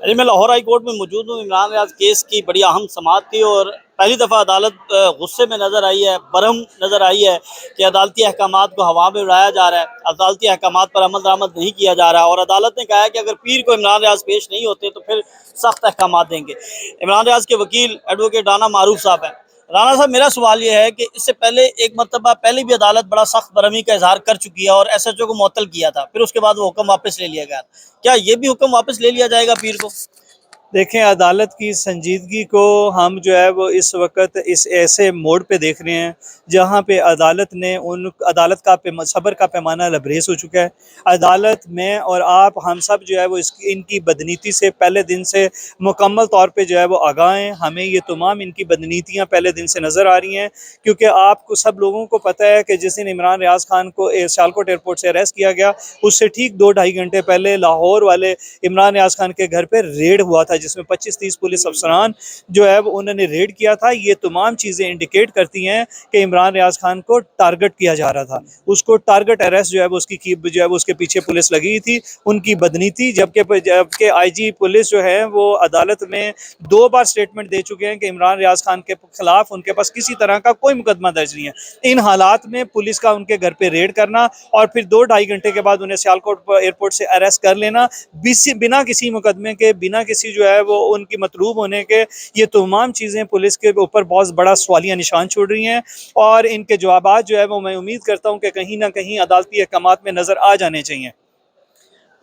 अरे मैं Lahore high court में मौजूद हूँ। इमरान रियाज केस की बड़ी अहम समाअत थी और पहली दफ़ा अदालत गुस्से में नज़र आई है, बरहम नज़र आई है कि अदालती अहकामात को हवा में उड़ाया जा रहा है, अदालती अहकामात पर अमल दरामद नहीं किया जा रहा है। और अदालत ने कहा है कि अगर पीर को इमरान रियाज पेश नहीं होते तो फिर सख्त अहकामात देंगे। इमरान रियाज के वकील एडवोकेट राना मारूफ साहब हैं। राना साहब, मेरा सवाल ये है कि इससे पहले एक मरतबा पहले भी अदालत बड़ा सख्त बरहमी का इजहार कर चुकी है और एसएचओ को मुअत्तल किया था, फिर उसके बाद वो हुक्म वापस ले लिया गया। क्या ये भी हुक्म वापस ले लिया जाएगा पीर को? देखें, अदालत की संजीदगी को हम जो है वो इस वक्त इस ऐसे मोड़ पे देख रहे हैं जहाँ पे अदालत का सब्र का पैमाना लबरेज हो चुका है। अदालत में और आप हम सब जो है वो इनकी बदनीति से पहले दिन से मुकम्मल तौर पे जो है वो आगाह हैं। हमें ये तमाम इनकी बदनीतियाँ पहले दिन से नज़र आ रही हैं, क्योंकि आपको सब लोगों को पता है कि जिस दिन इमरान रियाज खान को सियालकोट एयरपोर्ट से अरेस्ट किया गया, उससे ठीक 2-2.5 घंटे पहले लाहौर वाले इमरान रियाज खान के घर पर रेड हुआ था, जिसमें 25-30 पुलिस अफसरान जो है वो उन्होंने रेड किया था। ये तमाम चीज़ें इंडिकेट करती हैं कि इमरान रियाज खान को टारगेट किया जा रहा था। उसको टारगेट अरेस्ट जो है वो उसके पीछे पुलिस लगी थी, उनकी बदनीति। जबकि आईजी पुलिस जो है वो अदालत में 2 बार स्टेटमेंट दे चुके हैं कि इमरान रियाज खान के खिलाफ उनके पास किसी तरह का कोई मुकदमा दर्ज नहीं है। इन हालात में पुलिस का उनके घर पे रेड करना और फिर 2-2.5 घंटे के बाद उन्हें सियालकोट एयरपोर्ट से अरेस्ट कर लेना बिना किसी मुकदमे के, बिना किसी जो है वो उनकी मतलूब होने के, ये तमाम चीज़ें पुलिस के ऊपर बहुत बड़ा सवालिया निशान छोड़ रही हैं। और इनके जवाबात जो है वो मैं उम्मीद करता हूँ कि कहीं ना कहीं अदालती अहकामात में नज़र आ जाने चाहिए।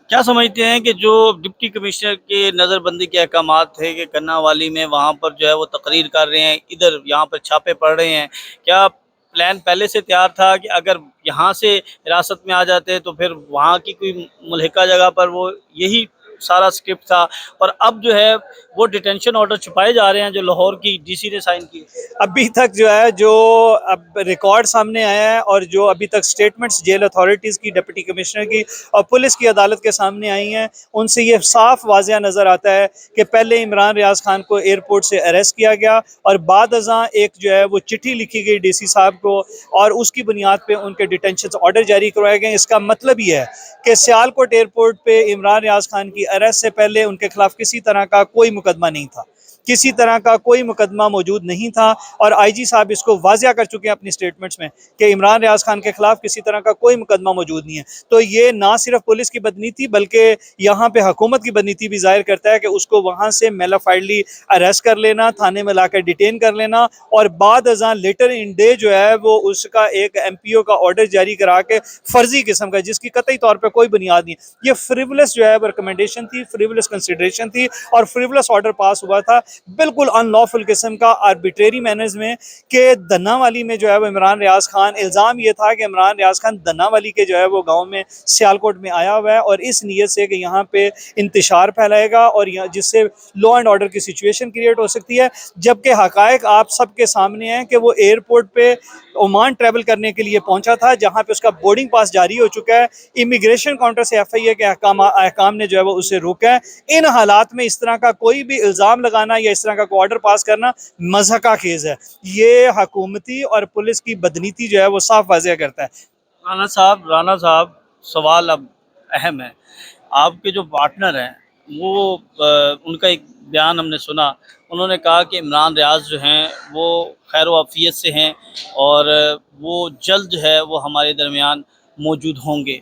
क्या समझते हैं कि जो डिप्टी कमिश्नर के नज़रबंदी के अहकामात थे कि कन्नावाली में वहाँ पर जो है वो तकरीर कर रहे हैं, इधर यहाँ पर छापे पड़ रहे हैं, क्या प्लान पहले से तैयार था कि अगर यहाँ से हिरासत में आ जाते तो फिर वहाँ की कोई मुल्हिका जगह पर वो यही सारा स्क्रिप्ट था, और अब जो है वो डिटेंशन ऑर्डर छुपाए जा रहे हैं जो लाहौर की डीसी ने साइन की? अभी तक जो है जो अब रिकॉर्ड सामने आया है और जो अभी तक स्टेटमेंट्स जेल अथॉरिटीज़ की, डिप्टी कमिश्नर की और पुलिस की अदालत के सामने आई हैं, उनसे ये साफ वाज़िया नज़र आता है कि पहले इमरान रियाज खान को एयरपोर्ट से अरेस्ट किया गया और बाद अज़ां एक जो है वो चिट्ठी लिखी गई डीसी साहब को और उसकी बुनियाद पर उनके डिटेंशन ऑर्डर जारी करवाए गए। इसका मतलब ये है कि सियालकोट एयरपोर्ट पर इमरान रियाज खान की अरेस्ट से पहले उनके खिलाफ किसी तरह का कोई मुकदमा नहीं था, किसी तरह का कोई मुकदमा मौजूद नहीं था। और आईजी साहब इसको वाजिया कर चुके हैं अपनी स्टेटमेंट्स में कि इमरान रियाज खान के खिलाफ किसी तरह का कोई मुकदमा मौजूद नहीं है। तो ये ना सिर्फ पुलिस की बदनीति बल्कि यहाँ पे हुकूमत की बदनीति भी जाहिर करता है कि उसको वहाँ से मेलाफाइडली अरेस्ट कर लेना, थाने में लाकर डिटेन कर लेना और बाद अज़ां लेटर इन डे जो है वो उसका एक MPO का ऑर्डर जारी करा के फर्जी किस्म का, जिसकी कतई तौर पर कोई बुनियाद नहीं, ये फ्रिवलेस जो है रिकमेंडेशन थी, फ्रिवलेस कंसिडरेशन थी और फ्रिवलेस ऑर्डर पास हुआ था, बिल्कुल अनलॉफुल किस्म का आर्बिट्रेरी मैनर्स में। कि दन्नावाली में जो है वो इमरान रियाज खान, इल्ज़ाम ये था कि इमरान रियाज खान दन्नावाली के जो है वो गांव में सियालकोट में आया हुआ है और इस नीयत से कि यहाँ पे इंतशार फैलाएगा और यहाँ जिससे लॉ एंड ऑर्डर की सिचुएशन क्रिएट हो सकती है। जबकि हकायक आप सबके सामने हैं कि वो एयरपोर्ट पे ओमान ट्रैवल करने के लिए पहुंचा था, जहाँ पे उसका बोर्डिंग पास जारी हो चुका है। इमिग्रेशन काउंटर से FIA के अहकाम ने जो है वो उसे रोका है। इन हालात में इस तरह का कोई भी इल्ज़ाम लगाना या इस तरह का ऑर्डर पास करना मज़हक का खेज़ है। ये हुकूमती और पुलिस की बदनीति जो है वो साफ वाज़िया करता है। राना साहब, सवाल अब अहम है। आपके जो पार्टनर हैं वो उनका एक बयान हमने सुना, उन्होंने कहा कि इमरान रियाज जो हैं वो खैर वाफियत से हैं और वो जल्द जो है वो हमारे दरमियान मौजूद होंगे।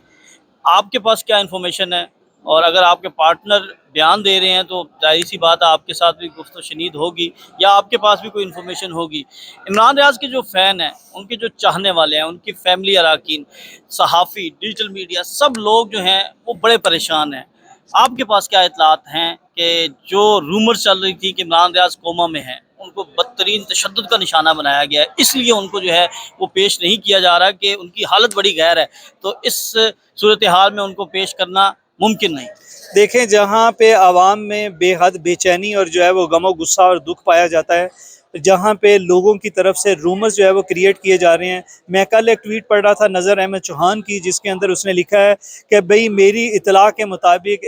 आपके पास क्या इन्फॉर्मेशन है? और अगर आपके पार्टनर बयान दे रहे हैं तो जाहिर सी बात है आपके साथ भी गुफ्त शनीद होगी या आपके पास भी कोई इन्फॉर्मेशन होगी। इमरान रियाज के जो फ़ैन हैं, उनके जो चाहने वाले हैं, उनकी फैमिली अरकान, सहाफ़ी, डिजिटल मीडिया, सब लोग जो हैं वो बड़े परेशान हैं। आपके पास क्या इत्तलात हैं कि जो रूमर चल रही थी कि इमरान रियाज कोमा में हैं, उनको बदतरीन तशद्दुद का निशाना बनाया गया है, इसलिए उनको जो है वो पेश नहीं किया जा रहा कि उनकी हालत बड़ी गैर है, तो इस सूरत हाल में उनको पेश करना मुमकिन नहीं? देखें, जहाँ पे आवाम में बेहद बेचैनी और जो है वो गमो गुस्सा और दुख पाया जाता है, जहाँ पे लोगों की तरफ से रूमर्स जो है वो क्रिएट किए जा रहे हैं। मैं कल एक ट्वीट पढ़ रहा था नज़र अहमद चौहान की, जिसके अंदर उसने लिखा है कि भाई मेरी इतला के मुताबिक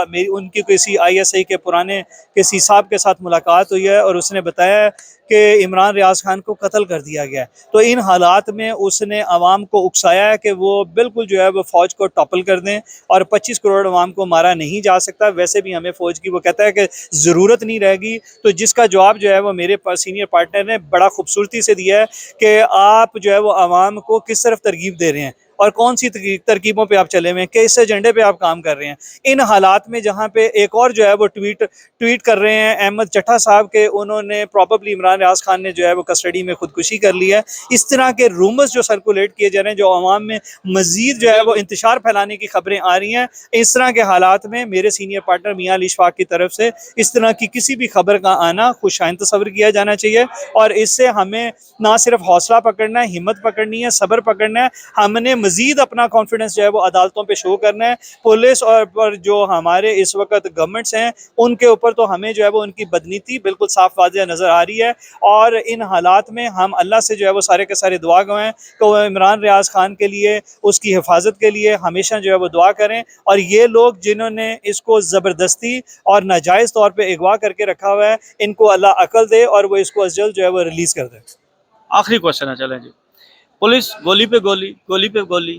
मेरी उनकी किसी ISI के पुराने किसी साहब के साथ मुलाकात हुई है और उसने बताया कि इमरान रियाज खान को कत्ल कर दिया गया है। तो इन हालात में उसने आवाम को उकसाया है कि वो बिल्कुल जो है वो फ़ौज को टॉपल कर दें, और 25 करोड़ आवाम को मारा नहीं जा सकता, वैसे भी हमें फ़ौज की वो कहता है कि ज़रूरत नहीं रहेगी। तो जिसका जवाब जो है वो मेरे सीनियर पार्टनर ने बड़ा खूबसूरती से दिया है कि आप जो है वो आवाम को किस तरफ तरगीब दे रहे हैं और कौन सी तरकीबों पे आप चले हुए हैं, किस एजेंडे पे आप काम कर रहे हैं। इन हालात में जहाँ पे एक और जो है वो ट्वीट कर रहे हैं अहमद चट्टा साहब के, उन्होंने प्रॉबली इमरान रियाज खान ने जो है वो कस्टडी में खुदकुशी कर ली है। इस तरह के रूमर्स जो सर्कुलेट किए जा रहे हैं, जो अवाम में मजीद जो है वो इंतशार फैलाने की खबरें आ रही हैं, इस तरह के हालात में मेरे सीनियर पार्टनर मियां अली इशफाक की तरफ से इस तरह की किसी भी खबर का आना खुशाइन तस्वर किया जाना चाहिए। और इससे हमें ना सिर्फ हौसला पकड़ना है, हिम्मत पकड़नी है, सब्र पकड़ना है, हमने मजीद अपना कॉन्फिडेंस जो है वो अदालतों पे शो करना है। पुलिस और पर जो हमारे इस वक्त गवर्नमेंट्स हैं उनके ऊपर तो हमें जो है वो उनकी बदनीति बिल्कुल साफ वाज़ेह नज़र आ रही है। और इन हालात में हम अल्लाह से जो है वो सारे के सारे दुआ गए हैं कि वो इमरान रियाज खान के लिए, उसकी हिफाजत के लिए हमेशा जो है वो दुआ करें। और ये लोग जिन्होंने इसको ज़बरदस्ती और नाजायज़ तौर पर अगवा करके रखा हुआ है, इनको अल्लाह अकल दे और वो इसको अज जल्द जो है वो रिलीज़ कर दे। आखिरी क्वेश्चन है, चलें जी। पुलिस गोली पे गोली, गोली पे गोली,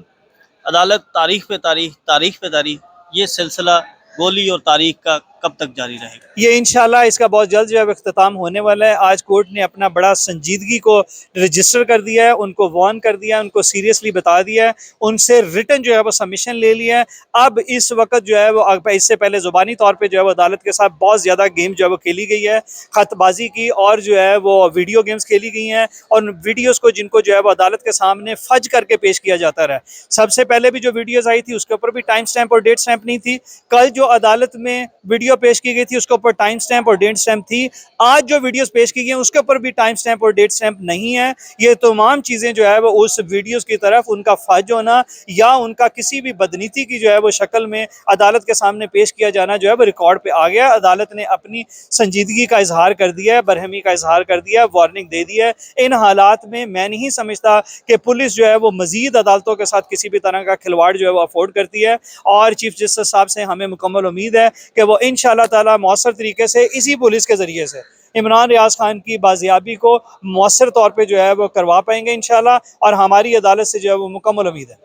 अदालत तारीख पे तारीख, तारीख पे तारीख, ये सिलसिला गोली और तारीख का कब तक जारी रहेगा? ये इंशाल्लाह इसका बहुत जल्द जो है इख्तिताम होने वाला है। आज कोर्ट ने अपना बड़ा संजीदगी को रजिस्टर कर दिया है, उनको वार्न कर दिया है, उनको सीरियसली बता दिया है, उनसे रिटन जो है वो सबमिशन ले लिया है। अब इस वक्त जो है वो इससे पहले ज़ुबानी तौर पे जो है वो अदालत के साथ बहुत ज़्यादा गेम जो है वो खेली गई है, ख़तबाजी की, और जो है वो वीडियो गेम्स खेली गई हैं, और वीडियोज़ को जिनको जो है वो अदालत के सामने फज करके पेश किया जाता रहा। सबसे पहले भी जो वीडियोज़ आई थी उसके ऊपर भी टाइम स्टैंप और डेट स्टैंप नहीं थी। कल जो अदालत में वीडियो पेश की गई थी उसके ऊपर टाइम स्टैंप और डेट स्टैंप थी। आज जो वीडियोस पेश की गई हैं उसके ऊपर भी टाइम स्टैंप और डेट स्टैंप नहीं है। ये तमाम चीज़ें जो है वो उस वीडियोस की तरफ उनका फज होना या उनका किसी भी बदनीति की जो है वो शक्ल में अदालत के सामने पेश किया जाना जो है वो रिकॉर्ड पे आ गया। अदालत ने अपनी संजीदगी का इजहार कर दिया है, बरहमी का इजहार कर दिया है, वार्निंग दे दी है। इन हालात में मैं नहीं समझता कि पुलिस जो है वो मजीद अदालतों के साथ किसी भी तरह का खिलवाड़ जो है वो अफोर्ड करती है। और चीफ जस्टिस साहब से हमें मुकम्मल उम्मीद है कि वो इंशाअल्लाह ताला मौसर तरीके से इसी पुलिस के ज़रिए से इमरान रियाज खान की बाजियाबी को मौसर तौर पे जो है वो करवा पाएंगे इंशाअल्लाह, और हमारी अदालत से जो है वो मुकम्मल उम्मीद है।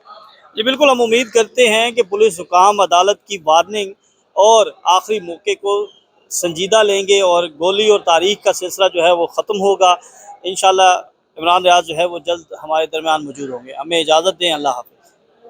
जी बिल्कुल, हम उम्मीद करते हैं कि पुलिस हुकाम अदालत की वार्निंग और आखिरी मौके को संजीदा लेंगे और गोली और तारीख का सिलसिला जो है वो ख़त्म होगा। इंशाअल्लाह इमरान रियाज जो है वो जल्द हमारे दरमियान मौजूद होंगे। हमें इजाज़त दें, अल्लाह हाफ़िज़।